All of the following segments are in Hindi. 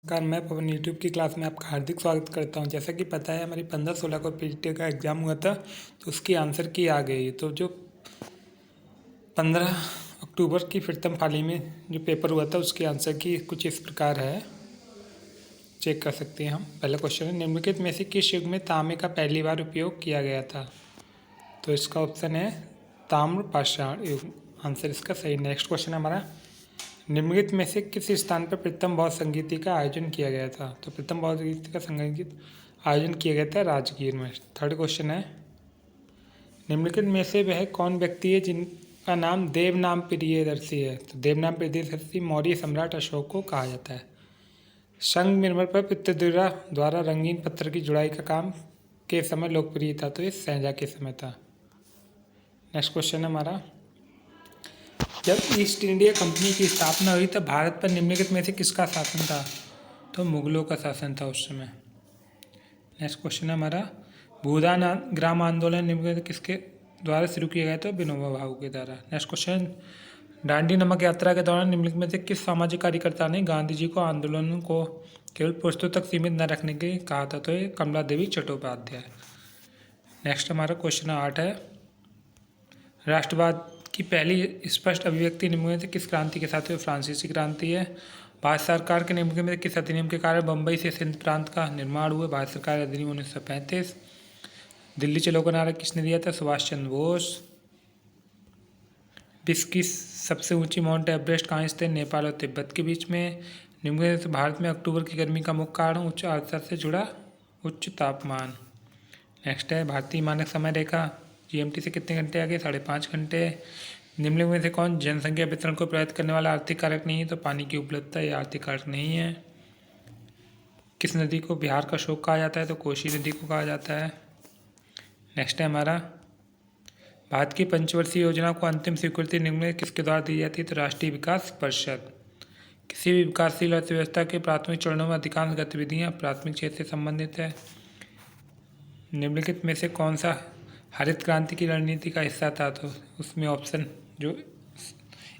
नमस्कार, मैं पवन यूट्यूब की क्लास में आपका हार्दिक स्वागत करता हूं। जैसा कि पता है हमारी 15-16 को पीटी का एग्ज़ाम हुआ था, तो उसकी आंसर की आ गई। तो जो 15 अक्टूबर की प्रथम पाली में जो पेपर हुआ था उसकी आंसर की कुछ इस प्रकार है, चेक कर सकते हैं हम। पहला क्वेश्चन है, निम्नलिखित में से किस युग में तांबे का पहली बार उपयोग किया गया था? तो इसका ऑप्शन है ताम्र पाषाण युग। आंसर इसका सही। नेक्स्ट क्वेश्चन है हमारा, निम्नलिखित में से किस स्थान पर प्रथम बौद्ध संगीति का आयोजन किया गया था? तो प्रथम बौद्ध गीत का संगीत आयोजन किया गया था राजगीर में। थर्ड क्वेश्चन है, निम्नलिखित में से वह कौन व्यक्ति है जिनका नाम देवनाम प्रियदर्शी है? तो देवनाम प्रियदर्शी मौर्य सम्राट अशोक को कहा जाता है। संगमरमर पर पित्तदुर्रा द्वारा रंगीन पत्थर की जुड़ाई का काम के समय लोकप्रिय था? तो ये सहजा के समय था। नेक्स्ट क्वेश्चन है हमारा, जब ईस्ट इंडिया कंपनी की स्थापना हुई तब भारत पर निम्नलिखित में से किसका शासन था? तो मुगलों का शासन था उस समय। नेक्स्ट क्वेश्चन है हमारा, भूदान ग्राम आंदोलन निम्नलिखित किसके द्वारा शुरू किया गया था? विनोबा भावे के द्वारा। नेक्स्ट क्वेश्चन, दांडी नमक यात्रा के दौरान निम्नलिखित में से किस सामाजिक कार्यकर्ता ने गांधी जी को आंदोलन को केवल पुरुषों तक सीमित न रखने के लिए कहा था? तो ये कमला देवी चट्टोपाध्याय। नेक्स्ट हमारा क्वेश्चन 8 है, राष्ट्रवाद की पहली स्पष्ट अभिव्यक्ति निम्नलिखित में से किस क्रांति के साथ हुई? फ्रांसीसी क्रांति है। भारत सरकार के नियम में किस अधिनियम के कारण बम्बई से सिंध प्रांत का निर्माण हुआ? भारत सरकार अधिनियम 1935। दिल्ली चलो का नारा किसने दिया था? सुभाष चंद्र बोस। विश्व की सबसे ऊंची माउंट एवरेस्ट कहाँ स्थित है? नेपाल और तिब्बत के बीच में। निम्नलिखित से भारत में अक्टूबर की गर्मी का मुख्य कारण उच्च आर्द्रता से जुड़ा उच्च तापमान। नेक्स्ट है, भारतीय मानक समय रेखा GMT से कितने घंटे आगे? 5.5 घंटे। निम्नलिखित में से कौन जनसंख्या वितरण को प्रभावित करने वाला आर्थिक कारक नहीं है? तो पानी की उपलब्धता यह आर्थिक कारक नहीं है। किस नदी को बिहार का शोक कहा जाता है? तो कोसी नदी को कहा जाता है। नेक्स्ट है हमारा, भारत की पंचवर्षीय योजना को अंतिम स्वीकृति निम्नलिखित किसके द्वारा दी जाती है? तो राष्ट्रीय विकास परिषद। किसी भी विकासशील अर्थव्यवस्था के प्राथमिक चरणों में अधिकांश गतिविधियाँ प्राथमिक क्षेत्र से संबंधित है। निम्नलिखित में से कौन सा हरित क्रांति की रणनीति का हिस्सा था? तो उसमें ऑप्शन जो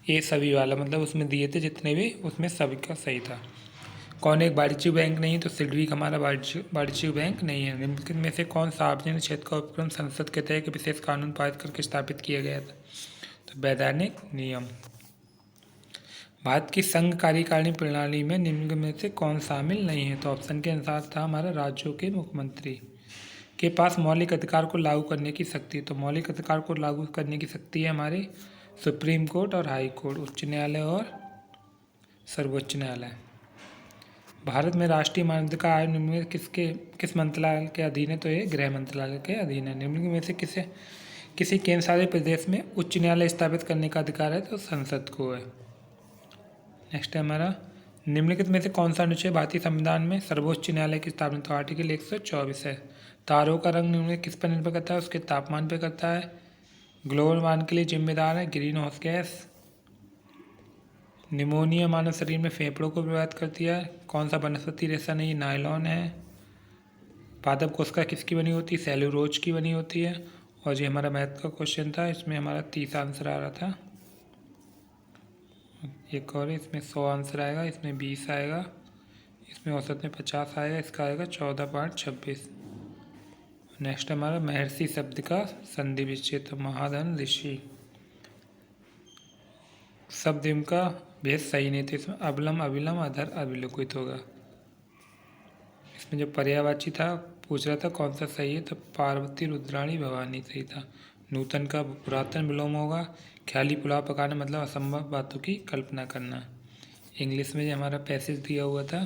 ए सभी वाला, मतलब उसमें दिए थे जितने भी, उसमें सभी का सही था। कौन एक वाणिज्यिक बैंक नहीं? तो सिडविक हमारा वाणिज्यिक बैंक नहीं है। निम्नलिखित में से कौन सार्वजनिक क्षेत्र का उपक्रम संसद के तहत विशेष कानून पारित करके स्थापित किया गया था? तो वैधानिक नियम। भारत की संघ कार्यकारिणी प्रणाली में निम्नलिखित में से कौन शामिल नहीं है? तो ऑप्शन के अनुसार था हमारा राज्यों के मुख्यमंत्री के पास मौलिक अधिकार को लागू करने की शक्ति। तो मौलिक अधिकार को लागू करने की शक्ति है हमारी सुप्रीम कोर्ट और हाई कोर्ट, उच्च न्यायालय और सर्वोच्च न्यायालय। भारत में राष्ट्रीय मानवाधिकार आयोग निम्नलिखित किस मंत्रालय के अधीन है? तो ये गृह मंत्रालय के अधीन है। निम्नलिखित में से किसी केंद्र शासित प्रदेश में उच्च न्यायालय स्थापित करने का अधिकार है? तो संसद को है। नेक्स्ट है हमारा, निम्नलिखित में से कौन सा अनुच्छेद भारतीय संविधान में सर्वोच्च न्यायालय की स्थापना? तो आर्टिकल 124 है। तारों का रंग निम्नलिखित किस पर निर्भर करता है? उसके तापमान पर करता है। ग्लोबल वार्मिंग के लिए जिम्मेदार है ग्रीन हाउस गैस। निमोनिया मानव शरीर में फेफड़ों को प्रभावित करती है। कौन सा वनस्पति रेशा नहीं? नायलॉन है। पादप कोशिका किसकी बनी होती है? सेलुलोज की बनी होती है। और ये हमारा मैथ का क्वेश्चन था, इसमें हमारा 30 आंसर आ रहा था। एक और इसमें 100 आंसर आएगा, इसमें 20 आएगा, इसमें औसत में 50 आएगा, इसका आएगा 14.26। नेक्स्ट हमारा, महर्षि शब्द का संधि विच्छेद। महाधन ऋषि शब्द इनका भेद सही नहीं थे, इसमें अबलम अविलम अधर अविलोकित होगा। इसमें जो पर्यायवाची था पूछ रहा था कौन सा सही है, तो पार्वती रुद्राणी भवानी सही था। नूतन का पुरातन विलोम होगा। ख्याली पुलाव पकाना मतलब असंभव बातों की कल्पना करना। इंग्लिश में हमारा पैसेज दिया हुआ था,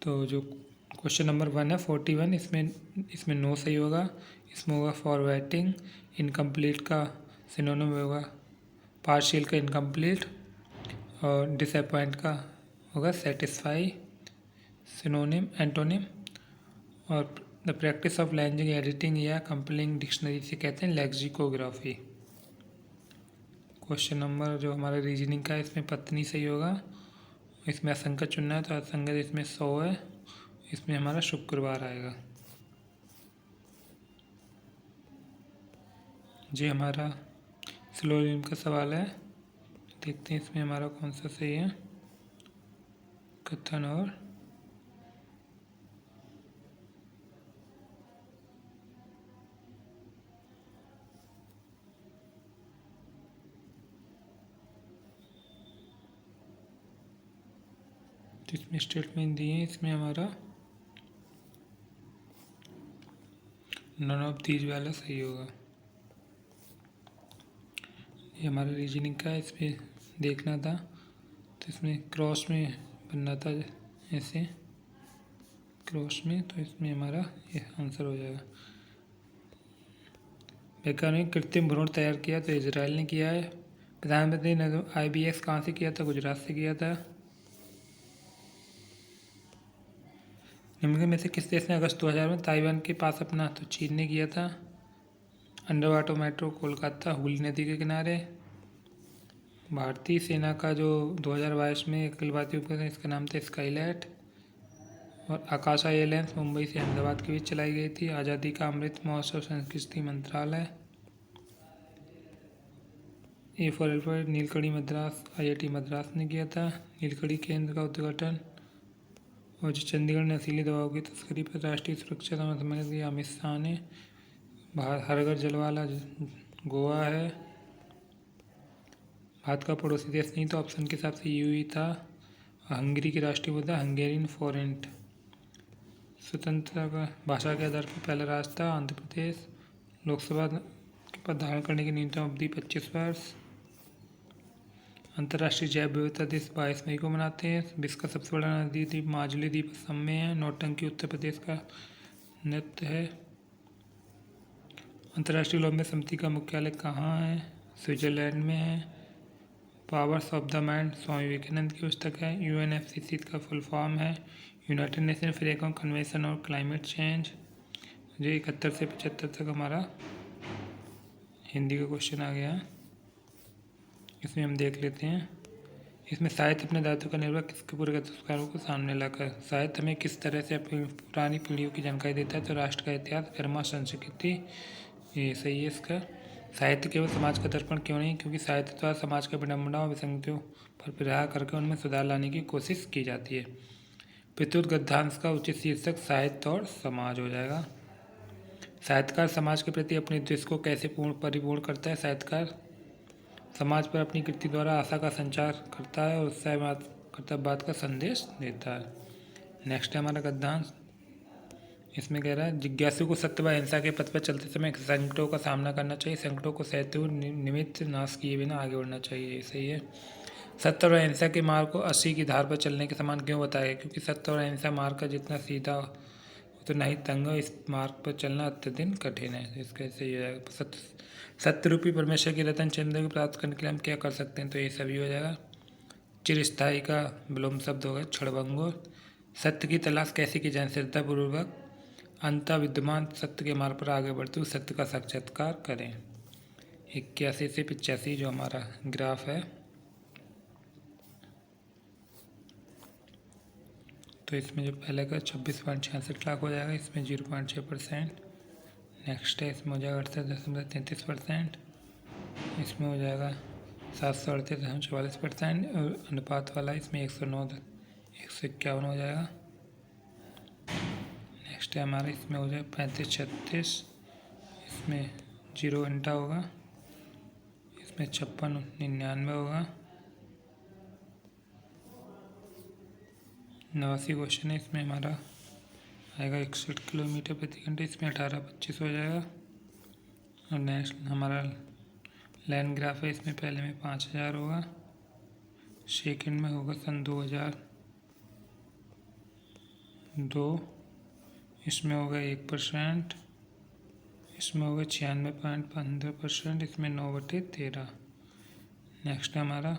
तो जो क्वेश्चन नंबर 1 है 41, इसमें नो सही होगा। इसमें होगा फॉरवर्टिंग। इनकम्प्लीट का सिनोनिम होगा पार्शियल का इनकम्प्लीट, और डिसअपॉइंट का होगा सेटिस्फाई सिनोनिम एंटोनिम। और the practice of language editing या कंपाइलिंग डिक्शनरी से कहते हैं लेक्सिकोग्राफी। क्वेश्चन नंबर जो हमारा रीजनिंग का है, इसमें पत्नी सही होगा। इसमें असंख्य चुनना है, तो असंख्य इसमें 100 है, इसमें हमारा शुक्रवार आएगा। जी हमारा स्लोलिम का सवाल है, देखते हैं इसमें हमारा कौन सा सही है। कथन और इसमें स्टेटमेंट दिए, इसमें हमारा नन ऑफ दीज वाला सही होगा। ये हमारा रीजनिंग का, इसमें देखना था तो इसमें क्रॉस में बनना था, ऐसे क्रॉस में, तो इसमें हमारा ये आंसर हो जाएगा। वैज्ञानिक कृत्रिम भ्रूण तैयार किया तो इजराइल ने किया है। प्रधानमंत्री ने IBX कहाँ से किया था? गुजरात से किया था। निम्नलिखित में से किस देश ने अगस्त 2000 में ताइवान के पास अपना? तो चीन ने किया था। Under water metro Kolkata Hooghly नदी के किनारे। भारतीय सेना का जो 2022 में अखिल भारतीय उपग्रह, इसका नाम था स्काईलैट। और आकाशा एयरलाइंस मुंबई से अहमदाबाद के बीच चलाई गई थी। आज़ादी का अमृत महोत्सव संस्कृति मंत्रालय। A फॉर एल्फाबेट नीलकढ़ी मद्रास IIT मद्रास ने किया था। नीलकढ़ी केंद्र का उद्घाटन। और जो चंडीगढ़ नशीली दवाओं की तस्करी पर राष्ट्रीय सुरक्षा समझ दिया अमित शाह ने। हर घर जल वाला गोवा है। भारत का पड़ोसी देश नहीं तो ऑप्शन के हिसाब से UAE था। हंगरी की राष्ट्रीय मुद्रा हंगेरियन फॉरेंट। स्वतंत्रता का भाषा के आधार पर पहला राज्य था आंध्र प्रदेश। लोकसभा के पद धारण करने की न्यूनतम अवधि 25 वर्ष। अंतर्राष्ट्रीय जैव विविधता दिवस 22 मई को मनाते हैं। विश्व का सबसे बड़ा नदी द्वीप माजुली द्वीप असम में है। नौटंकी उत्तर प्रदेश का नृत्य है। अंतर्राष्ट्रीय ओलंपिक समिति का मुख्यालय कहाँ है? स्विट्जरलैंड में है। Powers of the mind Swami Vivekananda की पुस्तक है। UNFCCC का फुल फॉर्म है यूनाइटेड नेशन फ्रेमवर्क कन्वेंशन और क्लाइमेट चेंज। जो 71 से 75 तक हमारा हिंदी का क्वेश्चन आ गया। इसमें हम देख लेते हैं। इसमें साहित्य अपने दायित्व का निर्वाह किसके पूरे संस्कारों को सामने लाकर। साहित्य हमें किस तरह से अपनी पुरानी पीढ़ियों की जानकारी देता है? तो राष्ट्र का इतिहास, धर्म, संस्कृति, ये सही है इसका। साहित्य केवल समाज का दर्पण क्यों नहीं? क्योंकि साहित्य द्वारा समाज के विडंबना और विसंगतियों पर प्रहार करके उनमें सुधार लाने की कोशिश की जाती है। प्रत्युत गद्यांश का उचित शीर्षक साहित्य और समाज हो जाएगा। साहित्यकार समाज के प्रति अपने दृष्टि को कैसे परिपूर्ण करता है? साहित्यकार समाज पर अपनी कृति द्वारा आशा का संचार करता है और उत्साह कर्तव्यवाद का संदेश देता है। नेक्स्ट है हमारा गद्यांश। इसमें कह रहा है जिज्ञासु को सत्य व अहिंसा के पथ पर चलते समय संकटों का सामना करना चाहिए। संकटों को सहते हुए निमित्त नाश किए बिना आगे बढ़ना चाहिए। सही है। सत्य और अहिंसा के मार्ग को 80 की धार पर चलने के समान क्यों बताया? क्योंकि सत्य और अहिंसा मार्ग का जितना सीधा उतना ही तंग, इस मार्ग पर चलना अत्यधिक कठिन है। इसका सही हो जाएगा। सत्य रूपी परमेश्वर की रतन चंद्र को प्राप्त करने के लिए हम क्या कर सकते हैं? तो ये सभी हो जाएगा। चिरस्थायी का विलोम शब्द होगा क्षणभंगुर। सत्य की तलाश कैसे की जाए? श्रद्धापूर्वक अंतः विद्यमान सत्य के मार्ग पर आगे बढ़ते हुए सत्य का साक्षात्कार करें। 81 से 85 जो हमारा ग्राफ है, तो इसमें जो पहले का 26.66 लाख हो जाएगा, इसमें 0.6%। नेक्स्ट है इसमें हो जाएगा 68.33%। इसमें हो जाएगा 738.44% और अनुपात वाला इसमें 109.151 हो जाएगा। नेक्स्ट है हमारा इसमें हो जाएगा 35-36, इसमें 0 घंटा होगा। इसमें 56-99 होगा। 89 क्वेश्चन है, इसमें हमारा आएगा 61 किलोमीटर प्रति घंटे, इसमें 18-25 हो जाएगा। और नेक्स्ट हमारा लाइन ग्राफ है, इसमें पहले में 5000 होगा, सेकंड में होगा सन 2002, इसमें होगा 1%, इसमें होगा 96.15%, इसमें 9/13। नेक्स्ट हमारा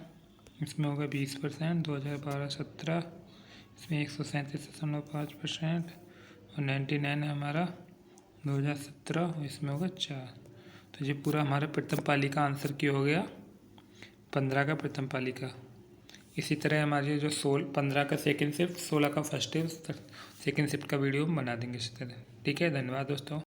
इसमें होगा 20% 2012-17, इसमें 137.5% और 99 है हमारा 2017 और इसमें होगा 4। तो ये पूरा हमारा प्रथम पाली का आंसर की हो गया, 15 का प्रथम पाली का। इसी तरह हमारे जो 15 का सेकेंड शिफ्ट, 16 का फर्स्ट शिफ्ट, सेकेंड शिफ्ट का वीडियो हम बना देंगे इसी तरह। ठीक है, धन्यवाद दोस्तों।